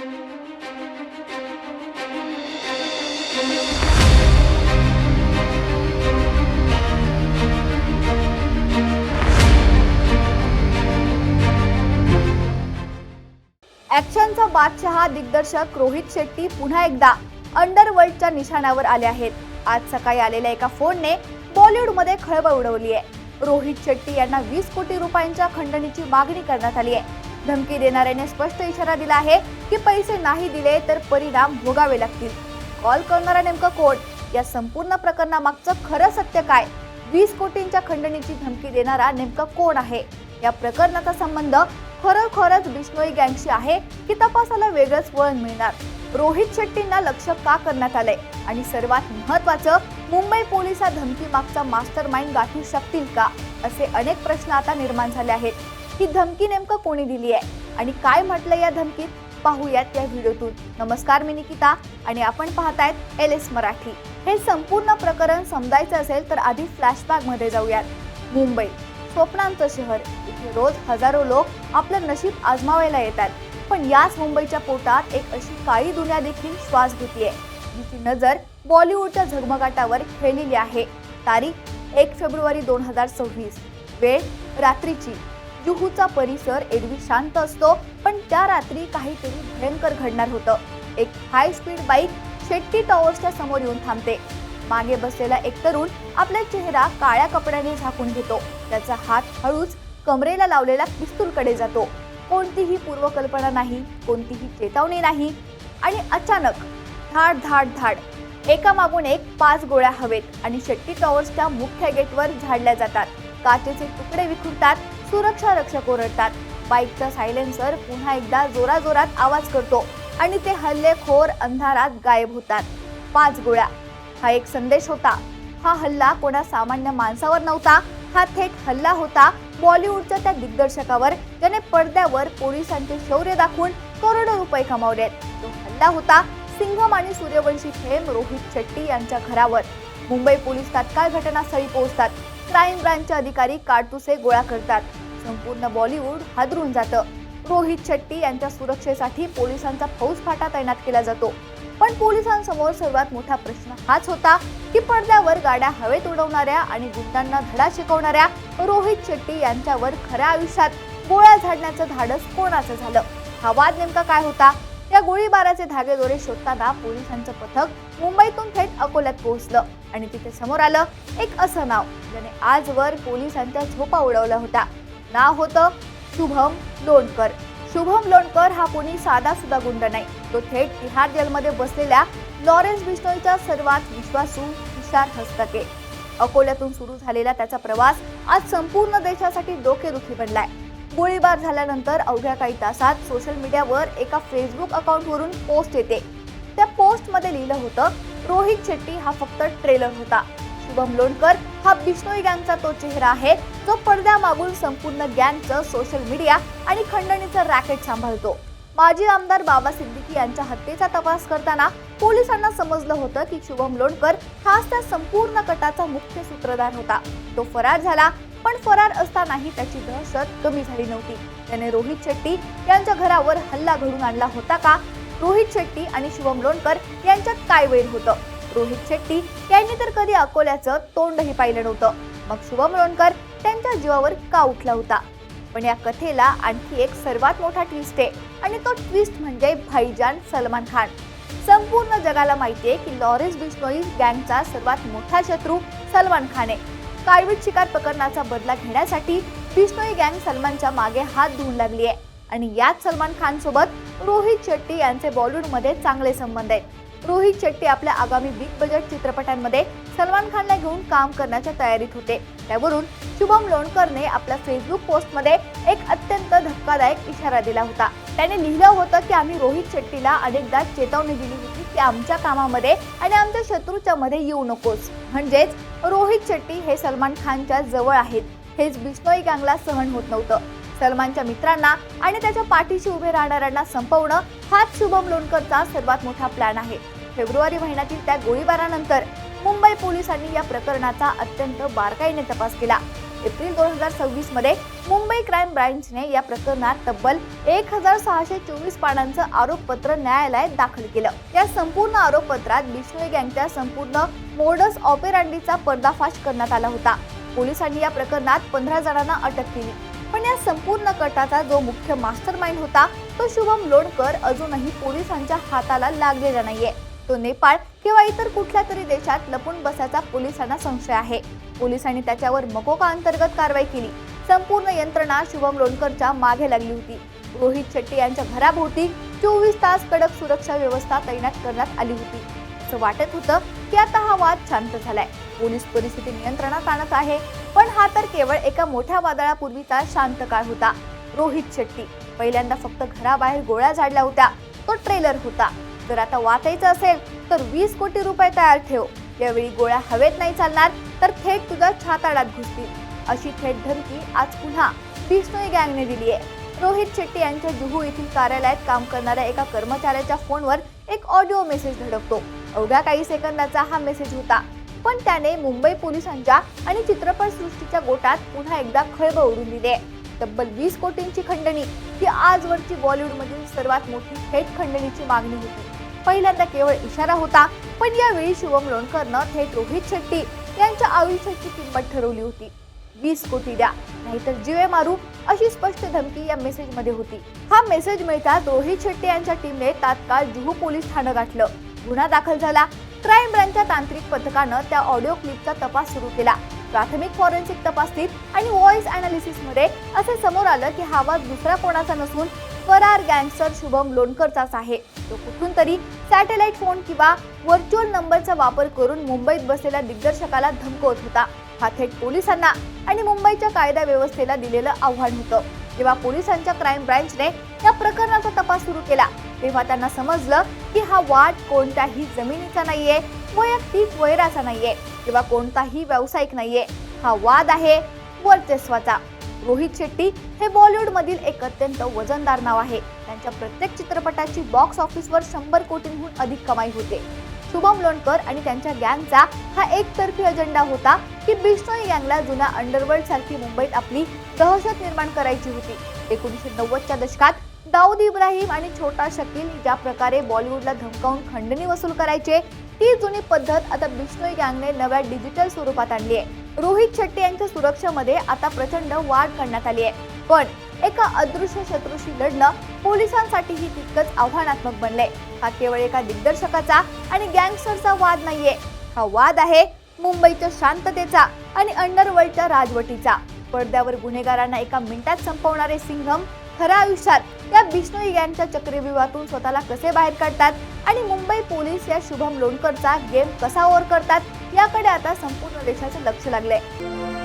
ॲक्शनचा बादशहा दिग्दर्शक रोहित शेट्टी पुन्हा एकदा अंडरवर्ल्डच्या निशाण्यावर आले आहेत। आज सकाळी आलेल्या एका फोनने बॉलिवूडमध्ये खळबळ उडवली आहे। रोहित शेट्टी यांना 20 कोटी रुपयांच्या खंडणीची मागणी करण्यात आली आहे। धमकी देणाऱ्याने स्पष्ट इशारा दिला आहे की पैसे नाही दिले तर परिणाम भोगावे लागतील। कॉल करणारा नेमका कोण, या संपूर्ण प्रकरणामागचं खरं सत्य काय, 20 कोटींच्या खंडणीची धमकी देणारा नेमका कोण आहे, या प्रकरणाचा संबंध खरोखरच बिश्नोई गँगशी आहे की तपासाला वेगळंच वळण मिळणार, रोहित शेट्टींना लक्ष का करण्यात आलंय आणि सर्वात महत्त्वाचं, मुंबई पोलिस धमकी मागचा मास्टरमाइंड गाठू शकतील का, असे अनेक प्रश्न आता निर्माण झाले आहेत। ही धमकी नेमकं कोणी दिली आहे आणि काय म्हटलं या धमकीत, पाहूयात या व्हिडिओतून। नमस्कार, मी निकिता आणि आपण पाहतायत LS मराठी। हे संपूर्ण प्रकरण समजायचं असेल तर आधी फ्लॅशबॅक मध्ये जाऊयात। मुंबई स्वप्नांचं शहर, इथे रोज हजारो लोक आपलं नशीब आजमावायला येतात, पण याच मुंबईच्या पोटात एक अशी काळी दुनिया देखील श्वास घेतेय, जिची नजर बॉलिवूडच्या झगमगाटावर खेळलेली आहे। तारीख 1 फेब्रुवारी 2026, वेळ रात्रीची। जुहूचा परिसर एरवी शांत असतो, पण त्या रात्री काहीतरी भयंकर घडणार होतं। एक हाय स्पीड बाईक शेट्टी टॉवर्सच्या समोर येऊन थांबते। मागे बसलेला एक तरुण आपला चेहरा काळ्या कपड्याने झाकून घेतो। त्याचा हात हळूच कमरेला लावलेला पिस्तूलकडे जातो। कोणतीही पूर्वकल्पना नाही, कोणतीही चेतावणी नाही, आणि अचानक धाड धाड धाड, एका मागून एक 5 गोळ्या हवेत आणि शेट्टी टॉवर्सच्या मुख्य गेटवर झाडल्या जातात। काचेचे तुकडे विखुरतात, सुरक्षा रक्षक ओरडतात। बाईकचा सायलेन्सर पुन्हा एकदा जोराजोरात आवाज करतो आणि ते हल्लेखोर अंधारात गायब होतात। 5 गोळ्या, हा एक संदेश होता। हा हल्ला कोणा सामान्य माणसावर नव्हता, हा थेट हल्ला होता बॉलिवूडच्या त्या दिग्दर्शकावर, ज्याने पडद्यावर पोलिसांचे शौर्य दाखवून करोडो रुपये कमावलेत। तो हल्ला होता सिंघम आणि सूर्यवंशी फेम रोहित शेट्टी यांच्या घरावर। मुंबई पोलीस तात्काळ घटनास्थळी पोहोचतात। क्राईम ब्रांचचे अधिकारी काडतुसे गोळा करतात। संपूर्ण बॉलिवूड हादरून जातं। रोहित शेट्टी यांच्या सुरक्षेसाठी पोलिसांचा फौजफाटा तैनात केला जातो। पण पोलिसांसमोर सर्वात मोठा प्रश्न हाच होता की पडद्यावर गाड्या हवेत उडवणाऱ्या आणि गुंडांना धडा शिकवणाऱ्या रोहित शेट्टी यांच्यावर खऱ्या आयुष्यात गोळ्या झाडण्याचं धाडस कोणाचं झालं, हा वाद नेमका काय होता। या गोळीबाराचे धागेदोरे शोधताना पोलिसांचं पथक मुंबईतून थेट अकोल्यात पोहोचलं आणि तिथे समोर आलं एक असं नाव, ज्याने आजवर पोलिसांच्या झोपा उडवल्या होत्या। नाव होतं शुभम लोणकर। शुभम लोणकर हा कोणी साधा सुद्धा गुंड नाही, तो थेट तिहार जेलमध्ये बसलेल्या लॉरेन्स बिश्नोईचा सर्वात विश्वासू हुशार हस्तक आहे। अकोल्यातून सुरू झालेला त्याचा प्रवास आज संपूर्ण देशासाठी डोकेदुखी बनलाय। गोळीबार झाल्यानंतर अवघ्या काही तासात सोशल मीडियावर एका फेसबुक अकाउंटवरून पोस्ट येते। त्या पोस्टमध्ये लिहिलं होतं, रोहित शेट्टी हा फक्त ट्रेलर होता, शुभम लोणकर हा बिश्नोई गँगचा तो चेहरा आहे जो पडद्यामागून संपूर्ण गँगचं सोशल मीडिया आणि खंडणीचं रॅकेट सांभाळतो। माजी आमदार बाबा सिद्दीकी यांच्या हत्येचा तपास करताना पोलिसांना समजलं होतं की शुभम लोणकर हाच त्या संपूर्ण कटाचा मुख्य सूत्रधार होता। तो फरार झाला, पण फरार असतानाही त्याची दहशत कमी झाली नव्हती। त्याने रोहित शेट्टी यांच्या घरावर हल्ला घडवून आणला होता का? रोहित शेट्टी आणि शुभम लोणकर यांच्यात काय वैर होतं? रोहित शेट्टी यांनी तर कधी अकोल्याचं तोंडही पाहिलं नव्हतं, मग शुभम लोणकर त्यांच्या जीवावर का उठला होता? पण या कथेला आणखी एक सर्वात मोठा ट्विस्ट आहे आणि तो ट्विस्ट म्हणजे भाईजान सलमान खान। संपूर्ण जगाला माहितीये की लॉरेन्स बिश्नोई गँगचा सर्वात मोठा शत्रू सलमान खान आहे। काळवीट शिकार प्रकरणाचा बदला घेण्यासाठी बिश्नोई गँग सलमानच्या मागे हात धुवून लागली आहे आणि यात सलमान खान सोबत रोहित शेट्टी यांचे बॉलिवूडमध्ये चांगले संबंध आहेत। रोहित शेट्टी आपल्या आगामी बिग बजेट चित्रपटांमध्ये सलमान खानला घेऊन काम करण्याच्या तयारीत होते। त्यावरून शुभम लोणकरने आपल्या फेसबुक पोस्टमध्ये एक अत्यंत धक्कादायक इशारा दिला होता। त्याने लिहिलं होतं की आम्ही रोहित शेट्टीला अनेकदा चेतावणी दिली होती की आमच्या कामामध्ये आणि आमच्या शत्रूच्या मध्ये येऊ नकोस। म्हणजेच रोहित शेट्टी हे सलमान खानच्या जवळ आहेत, हेच बिश्नोई गँगला सहन होत नव्हतं। सलमानच्या मित्रांना आणि त्याच्या पाठीशी उभे राहणाऱ्यांना संपवणं हाच शुभम लोणकरचा सर्वात मोठा प्लॅन आहे। फेब्रुवारी महिन्यातील त्या गोळीबारानंतर मुंबई पोलिसांनी या प्रकरणाचा अत्यंत बारकाईने तपास केला। एप्रिल 2026 मध्ये मुंबई क्राईम ब्रांचने या प्रकरणात तब्बल 1624 पानांचं आरोपपत्र न्यायालयात दाखल केलं। या संपूर्ण आरोपपत्रात बिश्नोई गँगच्या संपूर्ण मोडस ऑपेरांडीचा पर्दाफाश करण्यात आला होता। पोलिसांनी या प्रकरणात 15 जणांना अटक केली, पण या संपूर्ण कटाचा जो मुख्य मास्टरमाइंड होता तो शुभम लोणकर अजूनही पोलिसांच्या हाताला लागलेला नाहीये। तो नेपाळ किंवा इतर कुठल्या तरी देशात लपून बसायचा पोलिसांना संशय आहे। पोलिसांनी त्याच्यावर मकोका अंतर्गत कारवाई केली। संपूर्ण यंत्रणा शुभम लोणकरच्या मागे लागली होती। रोहित शेट्टी यांच्या घराभोवती 24 तास कडक सुरक्षा व्यवस्था तैनात करण्यात आली होती। असं वाटत होतं की आता हा वाद शांत झालाय, पोलीस परिस्थिती नियंत्रणात आणत आहे, पण हा तर केवळ एका मोठ्या वादळापूर्वीचा शांत काळ होता। रोहित शेट्टी पहिल्यांदा फक्त घराबाहेर गोळ्या झाडल्या होत्या, तो ट्रेलर होता। जर आता वाचायचं असेल तर 20 कोटी रुपये तयार ठेव, यावेळी गोळ्या हवेत नाही चालणार तर थेट तुझ्या छाताडात घुसतील, अशी थेट धमकी आज पुन्हा बिश्नोई गँगने दिली आहे। रोहित शेट्टी यांच्या जुहू येथील कार्यालयात काम करणाऱ्या एका कर्मचाऱ्याच्या फोनवर एक ऑडिओ मेसेज धडकतो। अवघ्या काही सेकंदाचा हा मेसेज होता, पण त्याने मुंबई पोलिसांच्या आणि चित्रपटसृष्टीच्या गोटात पुन्हा एकदा खळबळ उडून दिली आहे। तब्बल 20 कोटींची खंडणी ही आजवरची बॉलिवूडमधील सर्वात मोठी थेट खंडणीची मागणी होती। पहिल्यांदा केवळ इशारा होता, पण यावेळी शुभम लोणकरनं थेट रोहित शेट्टी यांच्या आयुष्याची किंमत ठरवली होती। 20 कोटी द्या, नाहीतर जीवे मारू, अशी स्पष्ट धमकी या मेसेजमध्ये होती। हा मेसेज मिळताच रोहित शेट्टी यांच्या टीमने तात्काळ जुहू पोलीस ठाणं गाठलं। गुन्हा दाखल झाला। क्राईम ब्रांचच्या तांत्रिक पथकानं त्या ऑडिओ क्लिपचा तपास सुरू केला। प्राथमिक फॉरेन्सिक तपासणीत आणि व्हॉइस अनालिसिसमध्ये असे समोर आलं की हा वाद दुसरा कोणाचा नसून फरार गँगस्टर शुभम लोणकरचाच आहे। तो कुठून तरी सॅटेलाइट फोन किंवा व्हर्च्युअल नंबरचा वापर करून मुंबईत बसलेल्या दिग्दर्शकाला धमकवत होता। हा थेट पोलिसांना आणि मुंबईच्या कायदा व्यवस्थेला दिलेलं आव्हान होतं। जेव्हा पोलिसांच्या क्राईम ब्रांचने या प्रकरणाचा तपास सुरू केला तेव्हा त्यांना समजलं की हा वाद कोणत्याही जमिनीचा नाहीये, वैयक्तिक वैराचा नाहीये किंवा कोणताही व्यावसायिक नाहीये। हा वाद आहे वर्चस्वाचा। रोहित शेट्टी हे बॉलिवूडमधील एक अत्यंत वजनदार नाव आहे। त्यांच्या प्रत्येक चित्रपटाची बॉक्स ऑफिसवर 100 कोटींहून अधिक कमाई होते। शुभम लोणकर आणि त्यांच्या गँगचा हा एकतर्फी अजेंडा होता की बिश्नोई गँगला जुन्या अंडरवर्ल्ड सारखी मुंबईत आपली दहशत निर्माण करायची होती। 1990च्या दशकात दाऊद इब्राहिम आणि छोटा शकील ज्या प्रकारे बॉलिवूडला धमकावून खंडणी वसूल करायचे, ती जुनी पद्धत आता बिश्नोई गँगने नव्या डिजिटल स्वरूपात आणली आहे। रोहित शेट्टी यांच्या सुरक्षेमध्ये आता प्रचंड वाढ करण्यात आली आहे, पण एका अदृश्य शत्रूशी लढणं पोलिसांसाठीही तितकंच आव्हानात्मक बनलंय। हा केवळ एका दिग्दर्शकाचा आणि गँगस्टरचा वाद नाहीये, हा वाद आहे मुंबईच्या शांततेचा आणि अंडरवर्ल्डच्या राजवटीचा। पडद्यावर गुन्हेगारांना एका मिनिटात संपवणारे सिंघम खऱ्या आयुष्यात या बिश्नोई गँगच्या चक्रव्यूहातून स्वतःला कसे बाहेर काढतात आणि मुंबई पोलीस या शुभम लोणकरचा गेम कसा ओव्हर करतात, याकडे आता संपूर्ण देशाचं लक्ष लागलंय।